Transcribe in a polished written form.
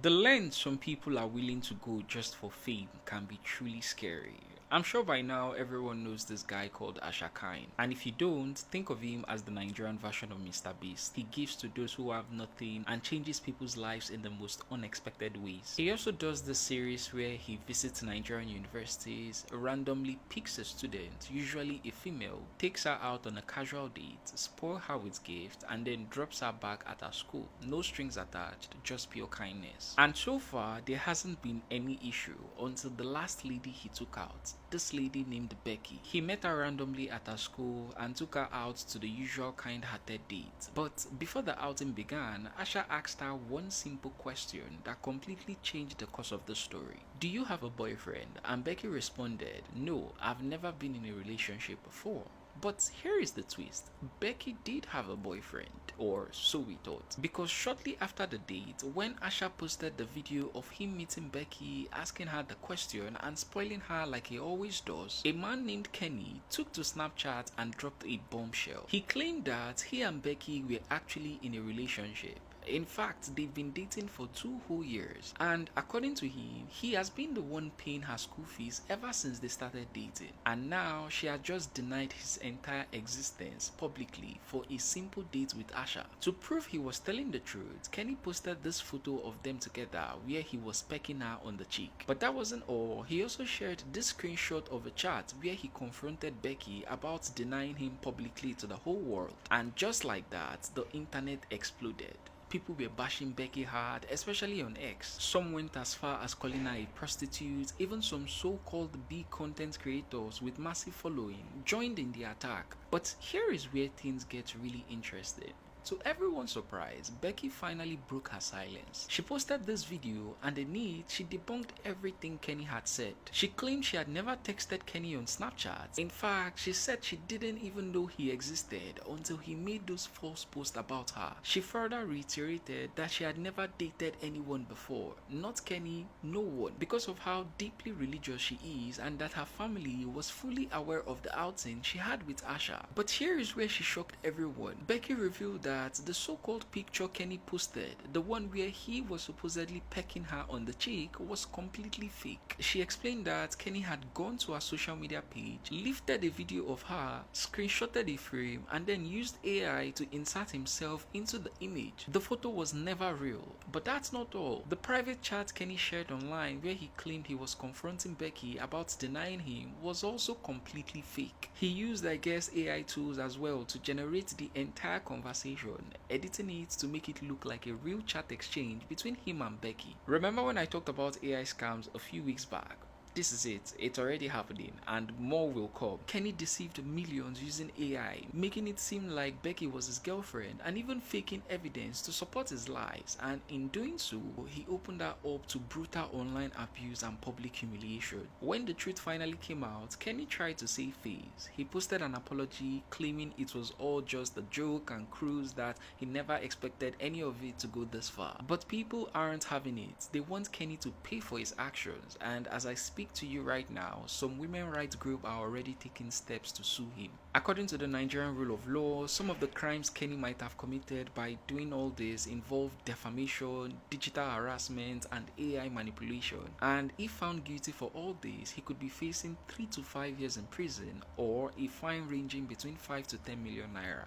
The lengths some people are willing to go just for fame can be truly scary. I'm sure by now everyone knows this guy called Asha Khan. And if you don't, think of him as the Nigerian version of Mr. Beast. He gives to those who have nothing and changes people's lives in the most unexpected ways. He also does this series where he visits Nigerian universities, randomly picks a student, usually a female, takes her out on a casual date, spoil her with gifts, and then drops her back at her school. No strings attached, just pure kindness. And so far, there hasn't been any issue until the last lady he took out. This lady named Becky. He met her randomly at her school and took her out to the usual kind-hearted date. But before the outing began, Asha asked her one simple question that completely changed the course of the story. Do you have a boyfriend? And Becky responded, no, I've never been in a relationship before. But here is the twist. Becky did have a boyfriend, or so we thought, because shortly after the date, when Asha posted the video of him meeting Becky, asking her the question and spoiling her like he always does, a man named Kenny took to Snapchat and dropped a bombshell. He claimed that he and Becky were actually in a relationship. In fact, they've been dating for 2 whole years, and according to him, he has been the one paying her school fees ever since they started dating. And now she has just denied his entire existence publicly for a simple date with Asha. To prove he was telling the truth, Kenny posted this photo of them together where he was pecking her on the cheek. But that wasn't all. He also shared this screenshot of a chat where he confronted Becky about denying him publicly to the whole world. And just like that, the internet exploded. People were bashing Becky hard, especially on X. Some went as far as calling her a prostitute. Even some so-called big content creators with massive following joined in the attack. But here is where things get really interesting. To everyone's surprise, Becky finally broke her silence. She posted this video, and in it, she debunked everything Kenny had said. She claimed she had never texted Kenny on Snapchat. In fact, she said she didn't even know he existed until he made those false posts about her. She further reiterated that she had never dated anyone before, not Kenny, no one, because of how deeply religious she is and that her family was fully aware of the outing she had with Asha. But here is where she shocked everyone. Becky revealed that the so-called picture Kenny posted, the one where he was supposedly pecking her on the cheek, was completely fake. She explained that Kenny had gone to her social media page, lifted a video of her, screenshotted a frame, and then used AI to insert himself into the image. The photo was never real. But that's not all. The private chat Kenny shared online where he claimed he was confronting Becky about denying him was also completely fake. He used, I guess, AI tools as well to generate the entire conversation, editing it to make it look like a real chat exchange between him and Becky. Remember when I talked about AI scams a few weeks back? This is it. It's already happening, and more will come. Kenny deceived millions using AI, making it seem like Becky was his girlfriend and even faking evidence to support his lies, and in doing so, he opened her up to brutal online abuse and public humiliation. When the truth finally came out, Kenny tried to save face. He posted an apology claiming it was all just a joke and cruise, that he never expected any of it to go this far. But people aren't having it. They want Kenny to pay for his actions, and as I speak to you right now, some women rights groups are already taking steps to sue him. According to the Nigerian rule of law, some of the crimes Kenny might have committed by doing all this involve defamation, digital harassment, and AI manipulation. And if found guilty for all this, he could be facing 3 to 5 years in prison or a fine ranging between 5 to 10 million naira.